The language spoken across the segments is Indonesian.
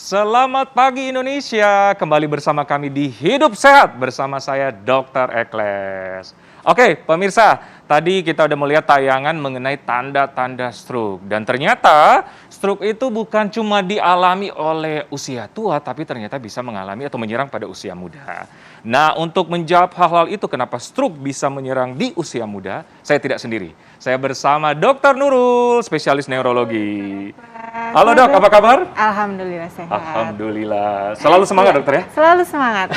Selamat pagi Indonesia, kembali bersama kami di Hidup Sehat bersama saya Dr. Ekles. Oke pemirsa, tadi kita udah melihat tayangan mengenai tanda-tanda stroke. Dan ternyata stroke itu bukan cuma dialami oleh usia tua, tapi ternyata bisa mengalami atau menyerang pada usia muda. Nah untuk menjawab hal-hal itu kenapa stroke bisa menyerang di usia muda, saya tidak sendiri. Saya bersama Dr. Nurul, spesialis neurologi. Halo dok, apa kabar? Alhamdulillah sehat. Alhamdulillah. Selalu semangat dokter ya? Selalu semangat.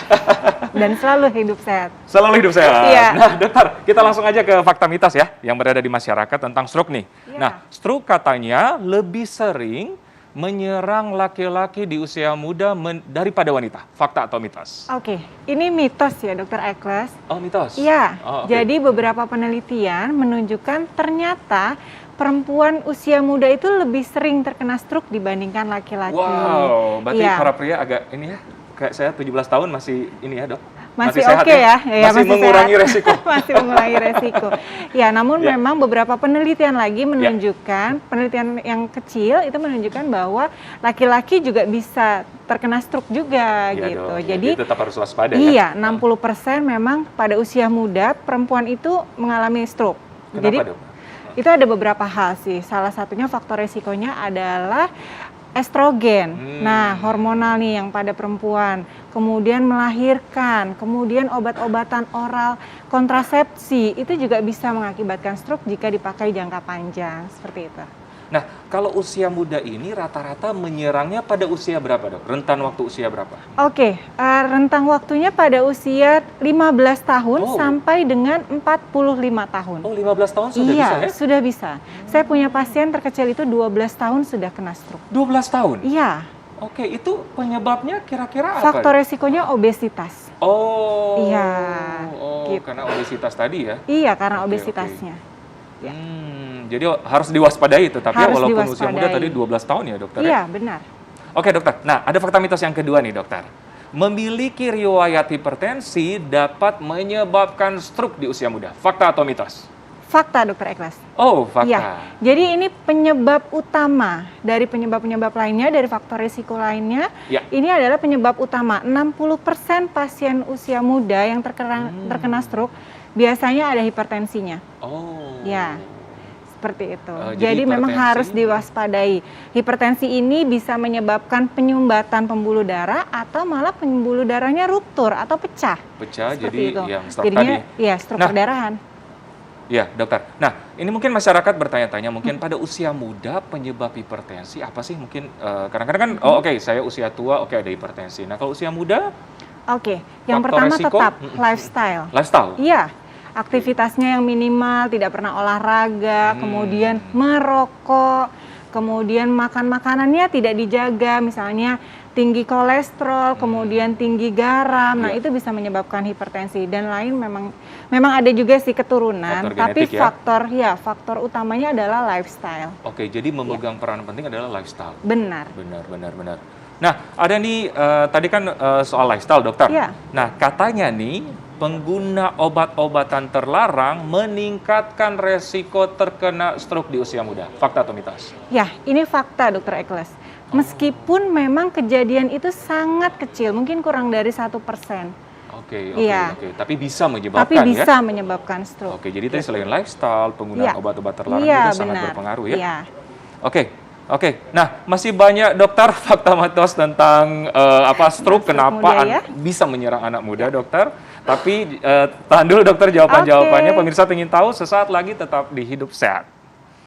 Dan selalu hidup sehat. Selalu hidup sehat. Iya. Nah dokter, kita langsung aja ke fakta mitos ya, yang berada di masyarakat tentang stroke nih. Iya. Nah, stroke katanya lebih sering menyerang laki-laki di usia muda daripada wanita. Fakta atau mitos? Oke, ini mitos ya Dokter Ekles. Oh mitos? Iya, Oh, oke. jadi beberapa penelitian menunjukkan ternyata perempuan usia muda itu lebih sering terkena stroke dibandingkan laki-laki. Wow, berarti Iya. para pria agak ini ya, kayak saya 17 tahun masih ini ya dok? Masih sehat oke ya? Ya, masih mengurangi sehat. resiko. Masih mengurangi resiko. Ya, namun Ya. memang beberapa penelitian lagi menunjukkan, penelitian yang kecil itu menunjukkan bahwa laki-laki juga bisa terkena stroke juga Iya gitu. dong, Jadi tetap harus waspada iya, ya? 60% memang pada usia muda perempuan itu mengalami stroke. Kenapa Jadi dok? itu ada beberapa hal sih. Salah satunya faktor resikonya adalah estrogen. Nah, hormonal nih yang pada perempuan. Kemudian melahirkan, kemudian obat-obatan oral kontrasepsi itu juga bisa mengakibatkan stroke jika dipakai jangka panjang, seperti itu. Nah, kalau usia muda ini rata-rata menyerangnya pada usia berapa dok? Rentan waktu usia berapa? Oke, rentang waktunya pada usia 15 tahun Oh. sampai dengan 45 tahun. Oh, 15 tahun sudah Iya, bisa ya? sudah bisa. Saya punya pasien terkecil itu 12 tahun sudah kena stroke. 12 tahun? Iya, Oke, itu penyebabnya kira-kira apa? faktor resikonya obesitas. Oh, Iya, oh, gitu. karena obesitas tadi ya? Iya, karena Oke, obesitasnya. Ya. Jadi harus diwaspadai itu, tapi Harus walaupun usia muda diwaspadai. tadi 12 tahun ya dokter? Iya, benar. Oke dokter, nah ada fakta mitos yang kedua nih dokter. Memiliki riwayat hipertensi dapat menyebabkan stroke di usia muda. Fakta atau mitos? Fakta, Dokter Ekles. Oh, fakta. Iya. Jadi ini penyebab utama dari penyebab-penyebab lainnya, dari faktor risiko lainnya. Ya. Ini adalah penyebab utama. 60% pasien usia muda yang terkena stroke biasanya ada hipertensinya. Oh. Ya. Seperti itu. Jadi Jadi memang hipertensi. harus diwaspadai. Hipertensi ini bisa menyebabkan penyumbatan pembuluh darah atau malah pembuluh darahnya ruptur atau pecah. Pecah, Seperti jadi itu. yang stroke Jadinya, tadi. ya stroke Nah. perdarahan. Ya dokter. Nah ini mungkin masyarakat bertanya-tanya, mungkin pada usia muda penyebab hipertensi apa sih? Mungkin kadang-kadang kan, oh oke, saya usia tua, oke ada hipertensi. Nah kalau usia muda? Oke, yang Faktor pertama resiko? tetap lifestyle. Lifestyle? Iya, aktivitasnya yang minimal, tidak pernah olahraga, kemudian merokok, kemudian makan makanannya tidak dijaga, misalnya tinggi kolesterol, kemudian tinggi garam. Nah, Iya. itu bisa menyebabkan hipertensi dan lain memang ada juga sih keturunan, Faktor tapi genetik ya? faktor utamanya adalah lifestyle. Oke, jadi memegang peran penting adalah lifestyle. Benar. Benar. Nah, ada nih, tadi kan soal lifestyle dokter. Iya. Nah, katanya nih, pengguna obat-obatan terlarang meningkatkan resiko terkena stroke di usia muda. Fakta atau mitos? Ya, ini fakta Dokter Ekles. Meskipun memang kejadian itu sangat kecil, mungkin kurang dari 1%. Oke. Iya. Tapi bisa menyebabkan Tapi ya? bisa menyebabkan stroke. Oke, jadi tadi selain lifestyle, penggunaan Iya. obat-obat terlarang Iya, juga sangat benar. berpengaruh ya? Iya. Oke. Nah, masih banyak dokter fakta mitos tentang stroke, Stroke kenapa muda ya? bisa menyerang anak muda dokter. Tapi tahan dulu dokter jawaban-jawabannya. Oke. Pemirsa ingin tahu, sesaat lagi tetap di Hidup Sehat.